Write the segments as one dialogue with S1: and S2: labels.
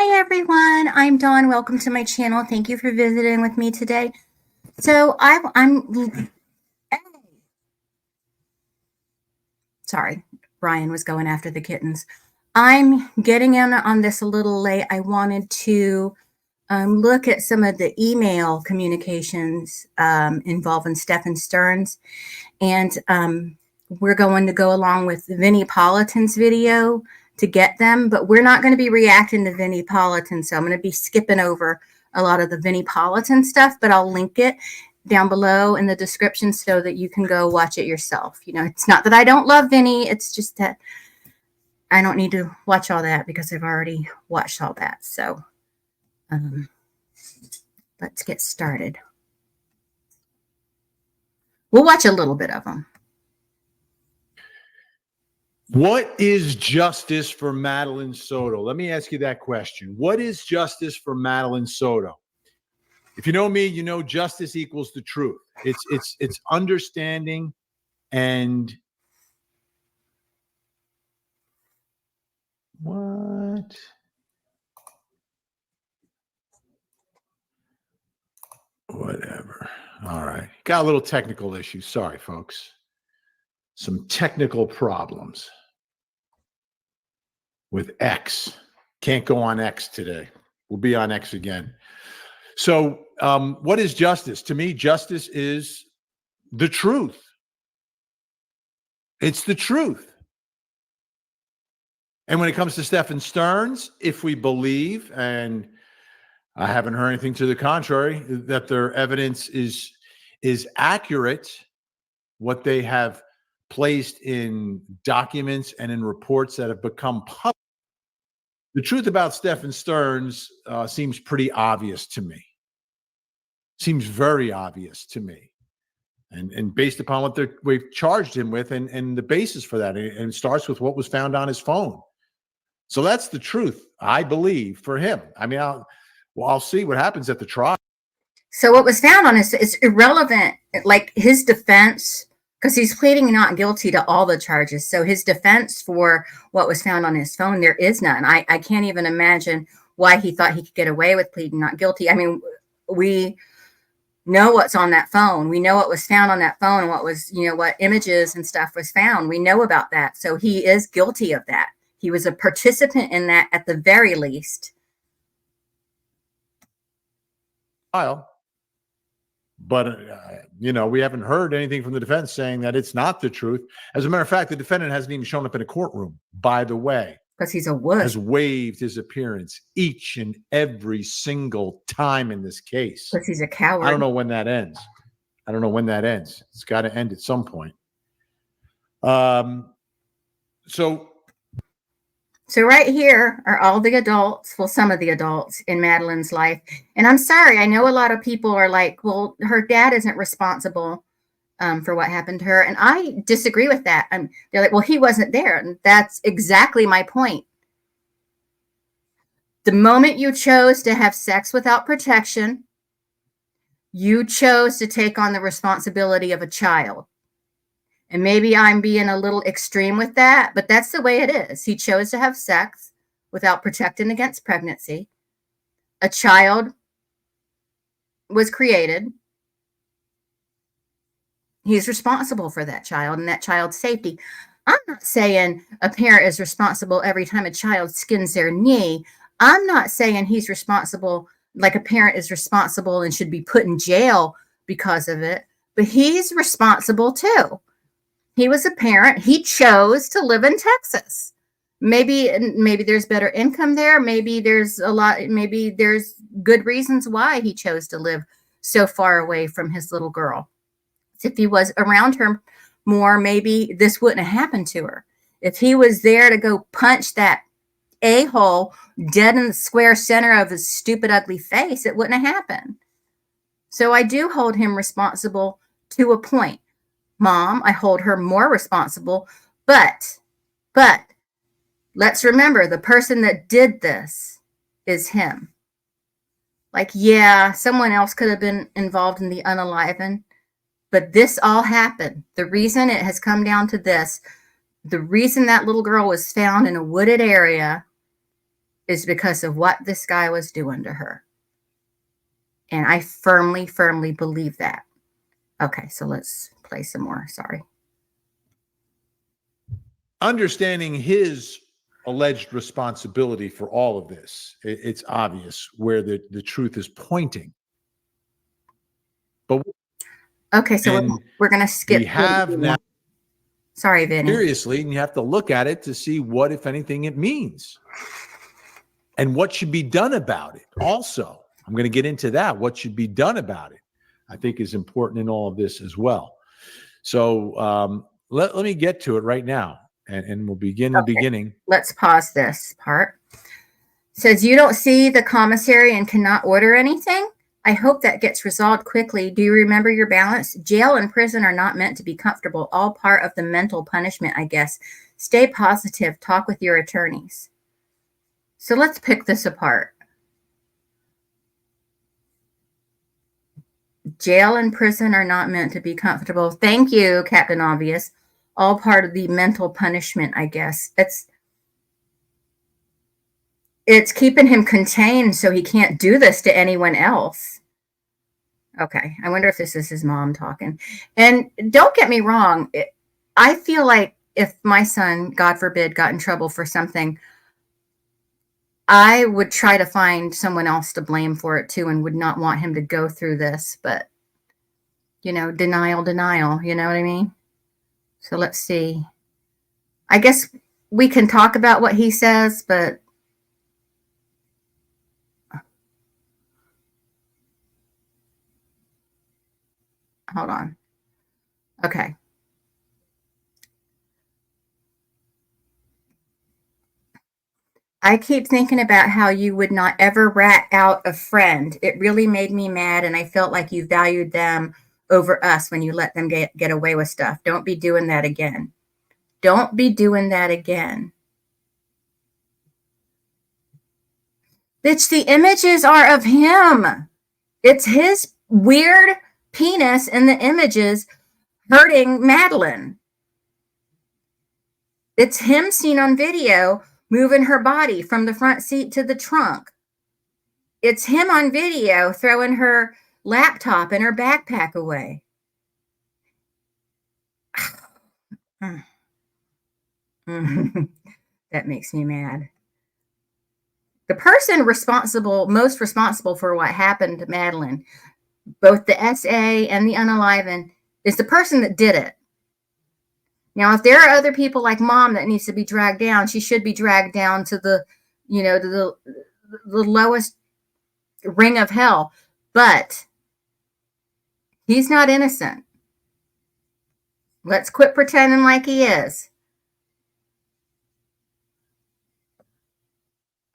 S1: Hi everyone, I'm Dawn. Welcome to my channel. Thank you for visiting with me today. So I'm sorry, Brian was going after the kittens. I'm getting in on this a little late. I wanted to look at some of the email communications involving Stephan Stearns, and we're going to go along with Vinnie Politan's video to get them, but we're not going to be reacting to Vinnie Politan, so I'm going to be skipping over a lot of the Vinnie Politan stuff, but I'll link it down below in the description so that you can go watch it yourself. You know, it's not that I don't love Vinnie, it's just that I don't need to watch all that because I've already watched all that. So let's get started. We'll watch a little bit of them.
S2: What is justice for Madeline Soto? Let me ask you that question. What is justice for Madeline Soto? If you know me, you know justice equals the truth. It's understanding and what? Whatever. All right. Got a little technical issue. Sorry, folks. Some technical problems with X. Can't go on X today. We'll be on X again. So what is justice? To me, justice is the truth. It's the truth. And when it comes to Stephan Stearns, if we believe, and I haven't heard anything to the contrary, that their evidence is accurate, what they have placed in documents and in reports that have become public. The truth about Stephan Stearns seems pretty obvious to me. Seems very obvious to me. And based upon what we've charged him with and the basis for that. And it starts with what was found on his phone. So that's the truth, I believe, for him. I mean, I'll see what happens at the trial.
S1: So what was found on his is irrelevant, like his defense, because he's pleading not guilty to all the charges. So his defense for what was found on his phone, there is none. I can't even imagine why he thought he could get away with pleading not guilty. I mean, we know what's on that phone. We know what was found on that phone and what was, you know, what images and stuff was found. We know about that. So he is guilty of that. He was a participant in that at the very least.
S2: But, you know, we haven't heard anything from the defense saying that it's not the truth. As a matter of fact, the defendant hasn't even shown up in a courtroom, by the way.
S1: Because he's a wuss.
S2: Has waived his appearance each and every single time in this case.
S1: Because he's a coward.
S2: I don't know when that ends. I don't know when that ends. It's got to end at some point.
S1: So right here are all the adults, well, some of the adults in Madeline's life. And I'm sorry, I know a lot of people are like, well, her dad isn't responsible for what happened to her. And I disagree with that. They're like, well, he wasn't there. And that's exactly my point. The moment you chose to have sex without protection, you chose to take on the responsibility of a child. And maybe I'm being a little extreme with that, but that's the way it is. He chose to have sex without protecting against pregnancy. A child was created. He's responsible for that child and that child's safety. I'm not saying a parent is responsible every time a child skins their knee. I'm not saying he's responsible, like a parent is responsible and should be put in jail because of it, but he's responsible too. He was a parent. He chose to live in Texas. Maybe there's better income there. Maybe there's good reasons why he chose to live so far away from his little girl. If he was around her more, maybe this wouldn't have happened to her. If he was there to go punch that a-hole dead in the square center of his stupid, ugly face, it wouldn't have happened. So I do hold him responsible to a point. Mom, I hold her more responsible, but let's remember the person that did this is him. Like, yeah, someone else could have been involved in the unalivened, but this all happened. The reason it has come down to this, the reason that little girl was found in a wooded area is because of what this guy was doing to her. And I firmly, firmly believe that. Okay, so let's play some more. Sorry.
S2: Understanding his alleged responsibility for all of this, it's obvious where the truth is pointing. But
S1: okay, so we're going to skip.
S2: We have now.
S1: Sorry, Vinnie.
S2: Seriously, and you have to look at it to see what, if anything, it means and what should be done about it. Also, I'm going to get into that. What should be done about it, I think, is important in all of this as well. So let me get to it right now, and we'll begin the beginning.
S1: Let's pause this part. It says, you don't see the commissary and cannot order anything? I hope that gets resolved quickly. Do you remember your balance? Jail and prison are not meant to be comfortable. All part of the mental punishment, I guess. Stay positive. Talk with your attorneys. So let's pick this apart. Jail and prison are not meant to be comfortable. Thank you, Captain Obvious. All part of the mental punishment, I guess. It's keeping him contained so he can't do this to anyone else. Okay, I wonder if this is his mom talking. And don't get me wrong. I feel like if my son, God forbid, got in trouble for something, I would try to find someone else to blame for it too and would not want him to go through this. But, you know, denial, you know what I mean? So let's see. I guess we can talk about what he says, but hold on. Okay. I keep thinking about how you would not ever rat out a friend. It really made me mad, and I felt like you valued them over us when you let them get away with stuff. Don't be doing that again. Don't be doing that again. Bitch, the images are of him. It's his weird penis in the images hurting Madeline. It's him seen on video moving her body from the front seat to the trunk. It's him on video throwing her laptop and her backpack away. That makes me mad. The person most responsible for what happened to Madeline, both the SA and the unalivened, is the person that did it. Now, if there are other people like mom that needs to be dragged down, she should be dragged down to the, you know, to the lowest ring of hell. But he's not innocent. Let's quit pretending like he is.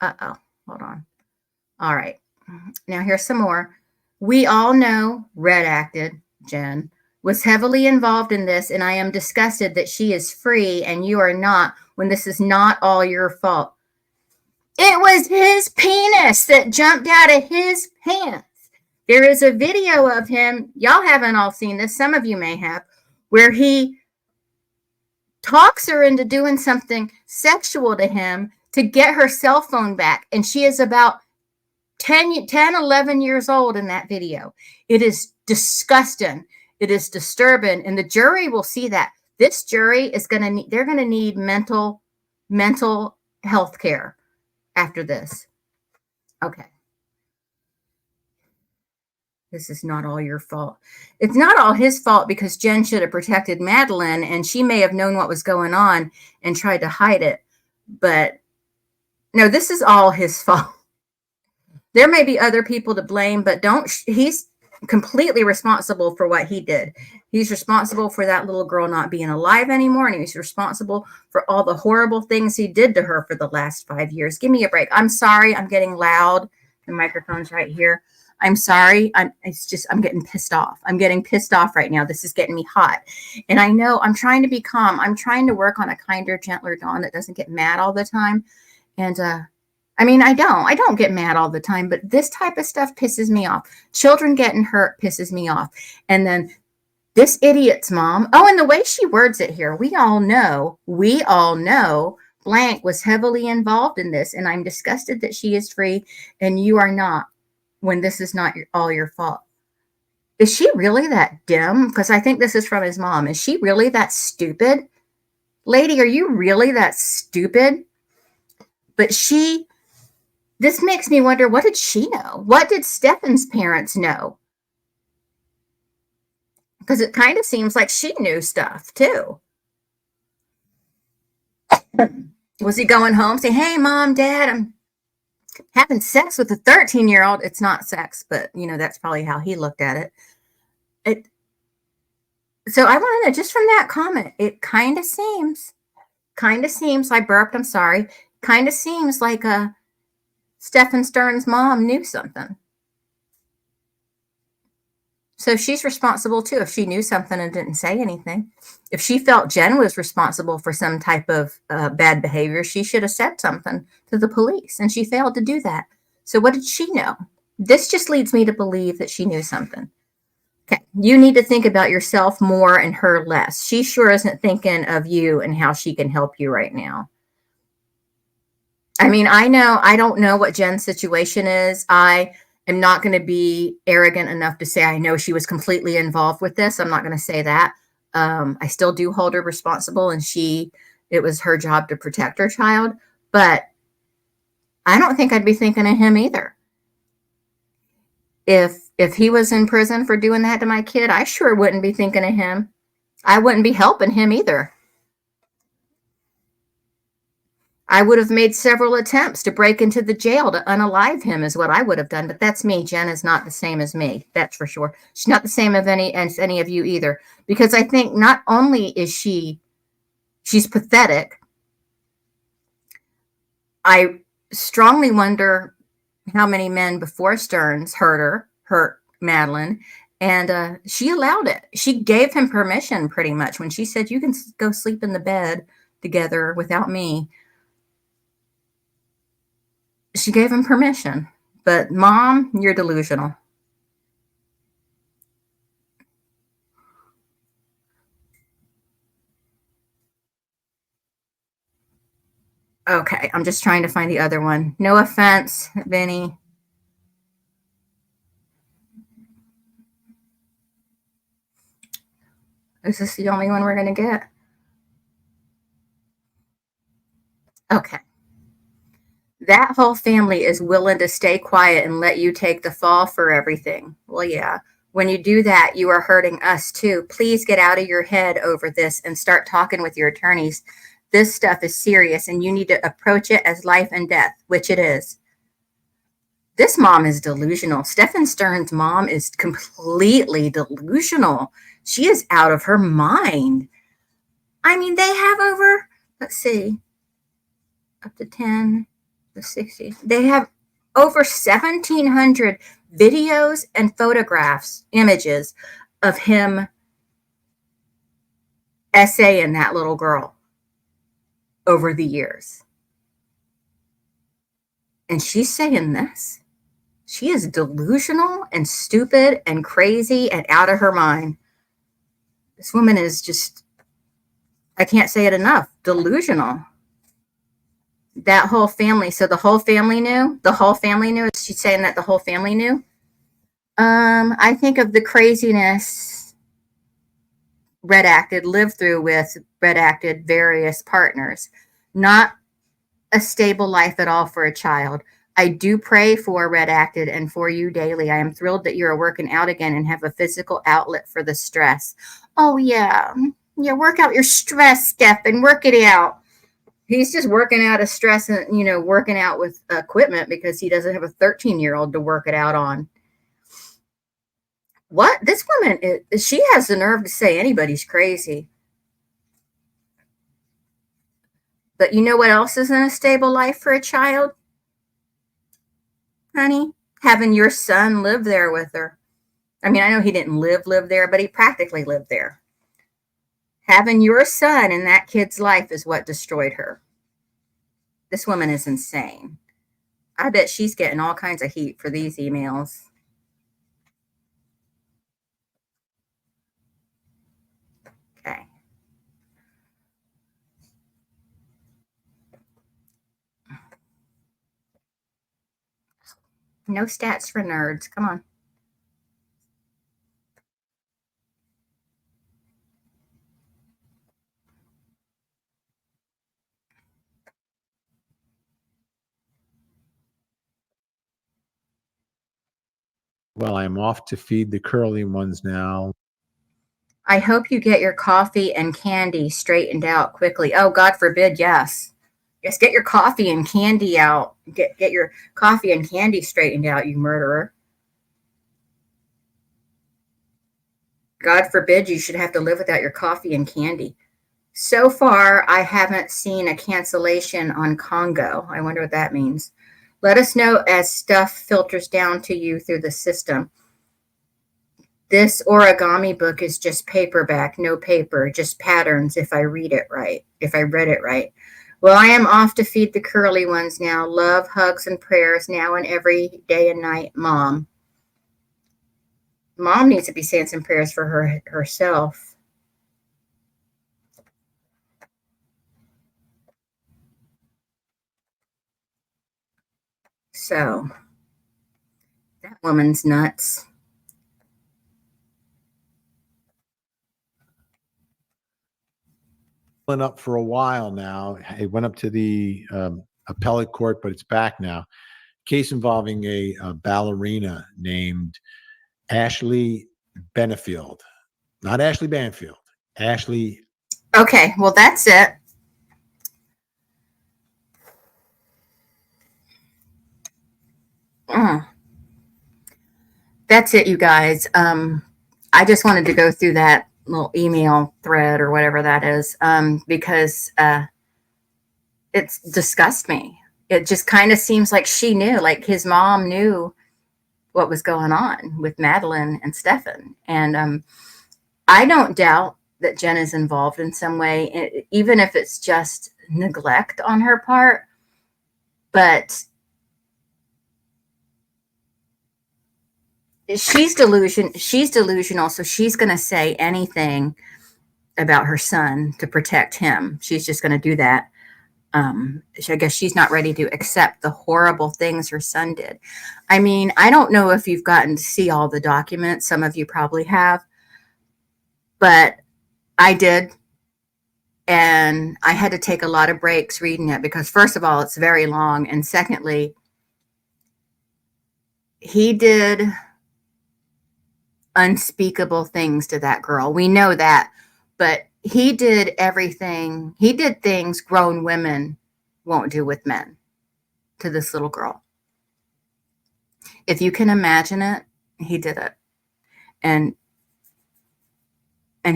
S1: Uh-oh. Hold on. All right. Now here's some more. We all know Red acted, Jen, was heavily involved in this, and I am disgusted that she is free and you are not when this is not all your fault. It was his penis that jumped out of his pants. There is a video of him. Y'all haven't all seen this. Some of you may have, where he talks her into doing something sexual to him to get her cell phone back. And she is about 11 years old in that video. It is disgusting. It is disturbing. And the jury will see that. This jury is going to need, they're going to need mental health care after this. Okay. This is not all your fault. It's not all his fault because Jen should have protected Madeline and she may have known what was going on and tried to hide it. But no, this is all his fault. There may be other people to blame, but he's completely responsible for what he did. He's responsible for that little girl not being alive anymore, and he's responsible for all the horrible things he did to her for the last 5 years. Give me a break. I'm sorry. I'm getting loud. The microphone's right here. I'm sorry. I'm getting pissed off. I'm getting pissed off right now. This is getting me hot. And I know I'm trying to be calm. I'm trying to work on a kinder, gentler Dawn that doesn't get mad all the time. And, I mean, I don't get mad all the time, but this type of stuff pisses me off. Children getting hurt pisses me off. And then this idiot's mom. Oh, and the way she words it here, we all know blank was heavily involved in this, and I'm disgusted that she is free and you are not, when this is not all your fault. Is she really that dim? Because I think this is from his mom. Is she really that stupid? Lady, are you really that stupid? But this makes me wonder, what did she know? What did Stephan's parents know? Because it kind of seems like she knew stuff too. Was he going home saying, hey, mom, dad, I'm having sex with a 13-year-old? It's not sex, but that's probably how he looked at it. So I want to know, just from that comment, it kind of seems, I burped, I'm sorry, kind of seems like Stephan Stern's mom knew something. So she's responsible too if she knew something and didn't say anything. If she felt Jen was responsible for some type of bad behavior, she should have said something to the police, and she failed to do that. So what did she know? This just leads me to believe that she knew something. Okay, you need to think about yourself more and her less. She sure isn't thinking of you and how she can help you right now. I mean, I don't know what Jen's situation is. I am not going to be arrogant enough to say I know she was completely involved with this. I'm not going to say that. I still do hold her responsible, and it was her job to protect her child. But I don't think I'd be thinking of him either. If he was in prison for doing that to my kid, I sure wouldn't be thinking of him. I wouldn't be helping him either. I would have made several attempts to break into the jail to unalive him is what I would have done. But that's me. Jen is not the same as me. That's for sure. She's not the same as any of you either. Because I think not only is she's pathetic, I strongly wonder how many men before Stearns hurt Madeline, and she allowed it. She gave him permission pretty much when she said, you can go sleep in the bed together without me. She gave him permission. But mom, you're delusional. Okay, I'm just trying to find the other one. No offense, Vinnie. Is this the only one we're going to get? Okay. That whole family is willing to stay quiet and let you take the fall for everything. Well, yeah. When you do that, you are hurting us too. Please get out of your head over this and start talking with your attorneys. This stuff is serious and you need to approach it as life and death, which it is. This mom is delusional. Stephan Stern's mom is completely delusional. She is out of her mind. I mean, they have over, let's see, up to 10, the 60. They have over 1,700 videos and photographs, images of him essaying that little girl over the years. And she's saying this. She is delusional and stupid and crazy and out of her mind. This woman is just, I can't say it enough, delusional. That whole family. So the whole family knew? The whole family knew? She's saying that the whole family knew? I think of the craziness redacted lived through with redacted various partners. Not a stable life at all for a child. I do pray for redacted and for you daily. I am thrilled that you're working out again and have a physical outlet for the stress. Oh yeah. Yeah, work out your stress, Stephan. Work it out. He's just working out of stress and, working out with equipment because he doesn't have a 13-year-old to work it out on. What? This woman, she has the nerve to say anybody's crazy. But you know what else isn't a stable life for a child? Honey, having your son live there with her. I mean, I know he didn't live there, but he practically lived there. Having your son in that kid's life is what destroyed her. This woman is insane. I bet she's getting all kinds of heat for these emails. Okay. No stats for nerds. Come on.
S2: Well, I'm off to feed the curly ones now.
S1: I hope you get your coffee and candy straightened out quickly. Oh, God forbid, yes. Yes, get your coffee and candy out. Get your coffee and candy straightened out, you murderer. God forbid you should have to live without your coffee and candy. So far, I haven't seen a cancellation on Congo. I wonder what that means. Let us know as stuff filters down to you through the system. This origami book is just paperback, no paper, just patterns if I read it right, if I read it right. Well, I am off to feed the curly ones now. Love, hugs, and prayers now and every day and night, Mom. Mom needs to be saying some prayers for herself. So, that woman's nuts.
S2: Went up for a while now. It went up to the appellate court, but it's back now. Case involving a ballerina named Ashley Benefield, not Ashley Banfield. Ashley.
S1: Okay, well, that's it. That's it, you guys. I just wanted to go through that little email thread or whatever that is, because it's disgust me. It just kind of seems like she knew, like his mom knew what was going on with Madeline and Stephan. And I don't doubt that Jen is involved in some way, even if it's just neglect on her part. But she's delusional, so she's going to say anything about her son to protect him. She's just going to do that. I guess she's not ready to accept the horrible things her son did. I mean, I don't know if you've gotten to see all the documents. Some of you probably have, but I did. And I had to take a lot of breaks reading it because, first of all, it's very long. And secondly, he did unspeakable things to that girl. We know that. But he did everything. He did things grown women won't do with men to this little girl. If you can imagine it, he did it. And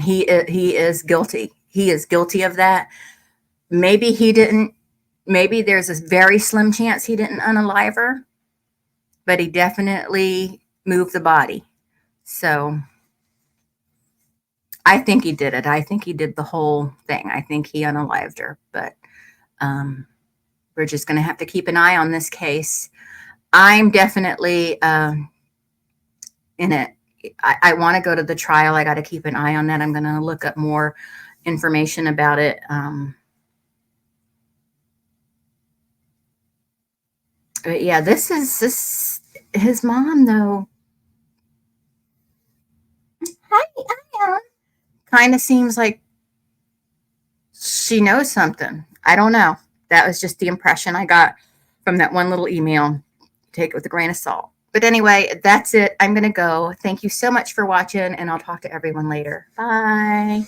S1: he is guilty. He is guilty of that. Maybe he didn't. Maybe there's a very slim chance he didn't unalive her, but he definitely moved the body. So I think he did it. I think he did the whole thing. I think he unalived her, but we're just going to have to keep an eye on this case. I'm definitely in it. I want to go to the trial. I got to keep an eye on that. I'm going to look up more information about it. But yeah, this his mom though. Hi, kind of seems like she knows something. I don't know. That was just the impression I got from that one little email. Take it with a grain of salt. But anyway, that's it. I'm going to go. Thank you so much for watching, and I'll talk to everyone later. Bye.